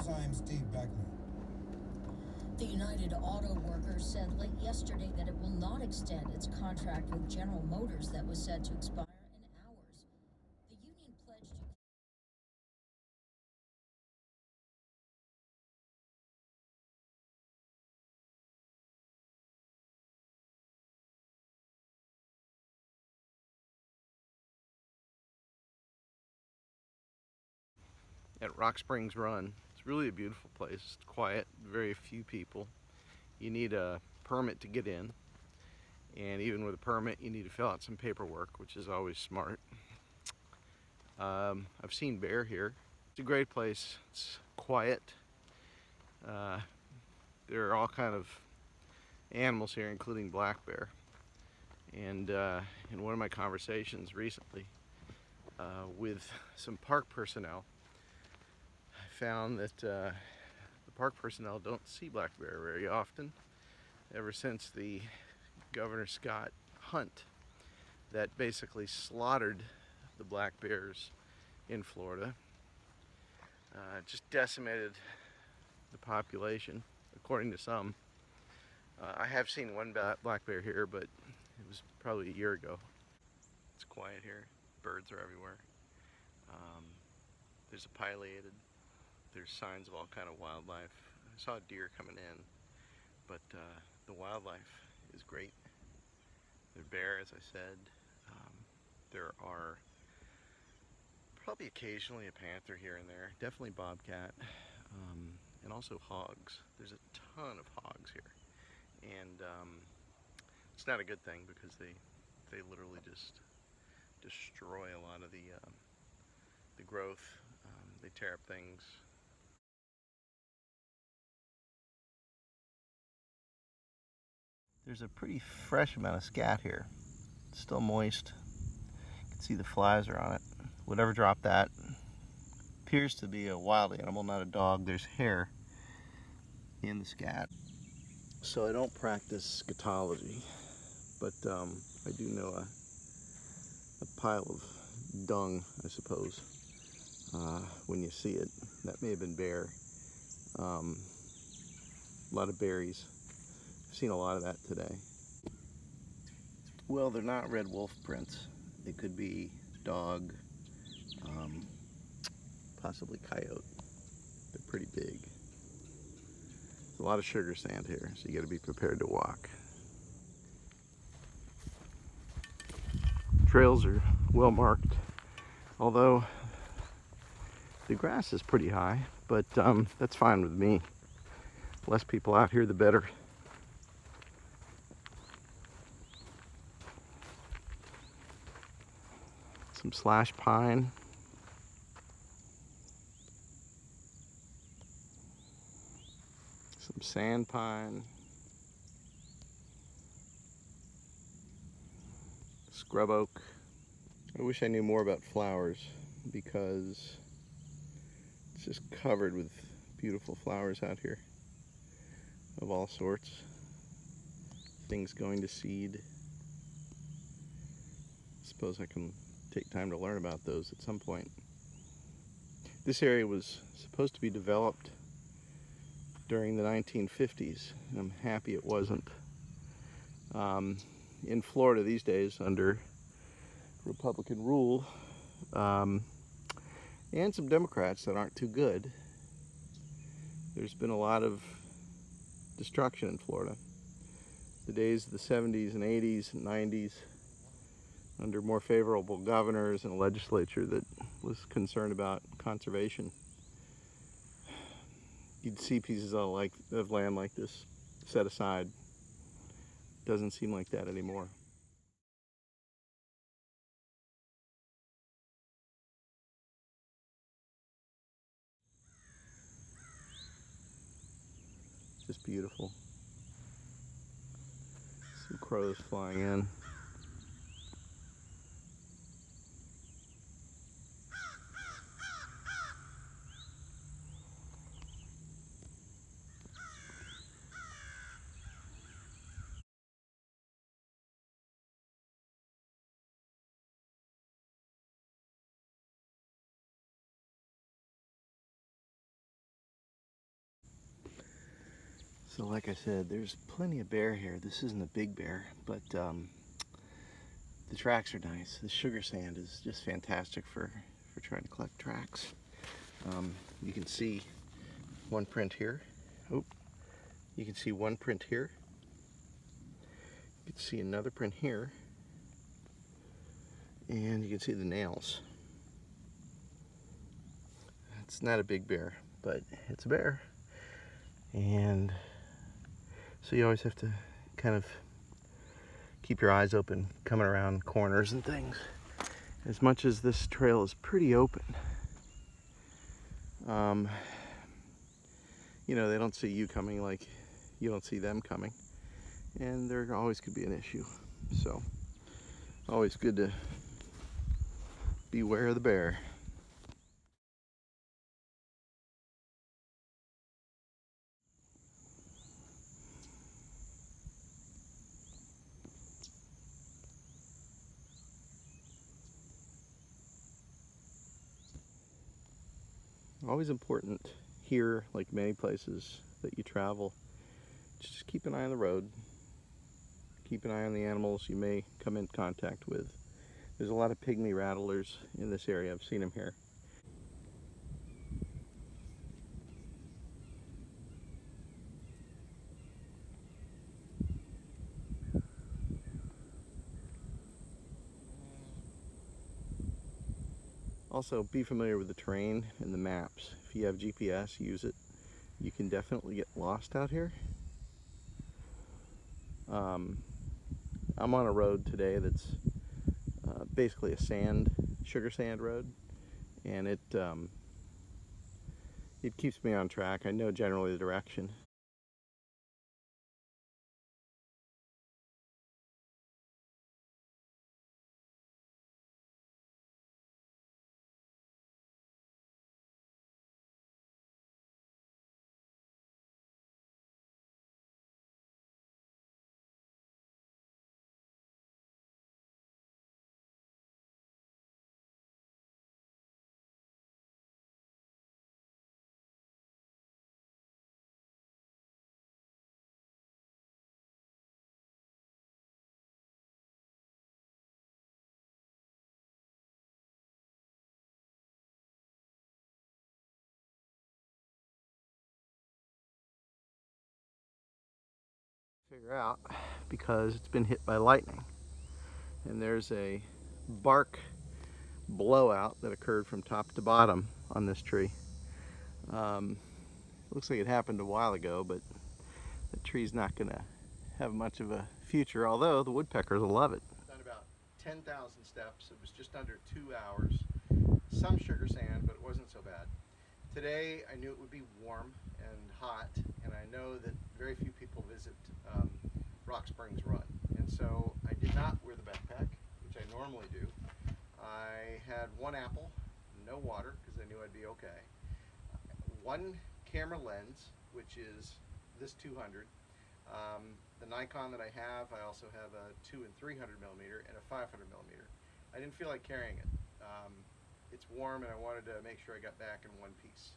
News, I'm Steve Beckman. The United Auto Workers said late yesterday that it will not extend its contract with General Motors that was set to expire in hours. The union pledged to at Rock Springs Run. It's really a beautiful place. It's quiet, very few people. You need a permit to get in, and even with a permit you need to fill out some paperwork, which is always smart. I've seen bear here. It's a great place. It's quiet. There are all kind of animals here, including black bear. And in one of my conversations recently with some park personnel, I found that the park personnel don't see black bear very often, ever since the Governor Scott hunt that basically slaughtered the black bears in Florida. Just decimated the population, according to some. I have seen one black bear here, but it was probably a year ago. It's quiet here. Birds are everywhere. There's a pileated. There's signs of all kind of wildlife. I saw a deer coming in, but the wildlife is great. There's bear, as I said. There are probably occasionally a panther here and there. Definitely bobcat, and also hogs. There's a ton of hogs here, and it's not a good thing because they literally just destroy a lot of the growth. They tear up things. There's a pretty fresh amount of scat here. It's still moist. You can see the flies are on it. Whatever dropped that appears to be a wild animal, not a dog. There's hair in the scat. So I don't practice scatology, but I do know a pile of dung, I suppose, when you see it. That may have been bear. A lot of berries. I've seen a lot of that today. Well, they're not red wolf prints. They could be dog, possibly coyote. They're pretty big. There's a lot of sugar sand here, so you got to be prepared to walk. Trails are well marked, although the grass is pretty high, but that's fine with me. Less people out here, the better. Some slash pine. Some sand pine. Scrub oak. I wish I knew more about flowers because it's just covered with beautiful flowers out here of all sorts. Things going to seed. I suppose I can take time to learn about those at some point. This area was supposed to be developed during the 1950s, and I'm happy it wasn't. In Florida these days, under Republican rule, and some Democrats that aren't too good, there's been a lot of destruction in Florida. The days of the 70s and 80s and 90s, under more favorable governors and a legislature that was concerned about conservation, you'd see pieces of land like this set aside. Doesn't seem like that anymore. Just beautiful. Some crows flying in. So like I said, there's plenty of bear here. This isn't a big bear, but the tracks are nice. The sugar sand is just fantastic for trying to collect tracks. You can see one print here. Oh, you can see one print here. You can see another print here. And you can see the nails. It's not a big bear, but it's a bear. And so you always have to kind of keep your eyes open coming around corners and things. As much as this trail is pretty open, you know, they don't see you coming like you don't see them coming. And there always could be an issue. So always good to beware of the bear. Always important here, like many places that you travel, just keep an eye on the road. Keep an eye on the animals you may come in contact with. There's a lot of pygmy rattlers in this area. I've seen them here. Also, be familiar with the terrain and the maps. If you have GPS, use it. You can definitely get lost out here. I'm on a road today that's basically a sugar sand road, and it keeps me on track. I know generally the direction. Figure out because it's been hit by lightning, and there's a bark blowout that occurred from top to bottom on this tree. Looks like it happened a while ago, but the tree's not going to have much of a future, although the woodpeckers will love it. Done about 10,000 steps. It was just under 2 hours. Some sugar sand, but it wasn't so bad. Today I knew it would be warm and hot, and I know that very few people visit Rock Springs Run, and so I did not wear the backpack, which I normally do. I had one apple, no water, because I knew I'd be okay. One camera lens, which is this 200. The Nikon that I have, I also have a 2 and 300 millimeter and a 500 millimeter. I didn't feel like carrying it. It's warm, and I wanted to make sure I got back in one piece.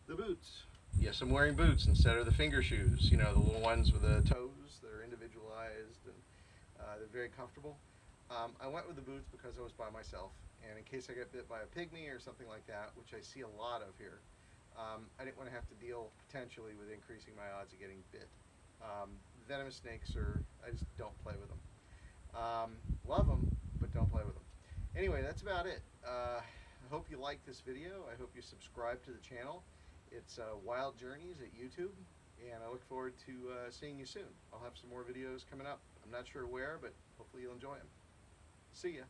The boots. Yes, I'm wearing boots instead of the finger shoes. You know, the little ones with the toes that are individualized, and they're very comfortable. I went with the boots because I was by myself, and in case I get bit by a pygmy or something like that, which I see a lot of here, I didn't want to have to deal potentially with increasing my odds of getting bit. Venomous snakes I just don't play with them. Love them, but don't play with them. Anyway, that's about it. I hope you like this video. I hope you subscribe to the channel. It's Wild Journeys at YouTube, and I look forward to seeing you soon. I'll have some more videos coming up. I'm not sure where, but hopefully you'll enjoy them. See ya.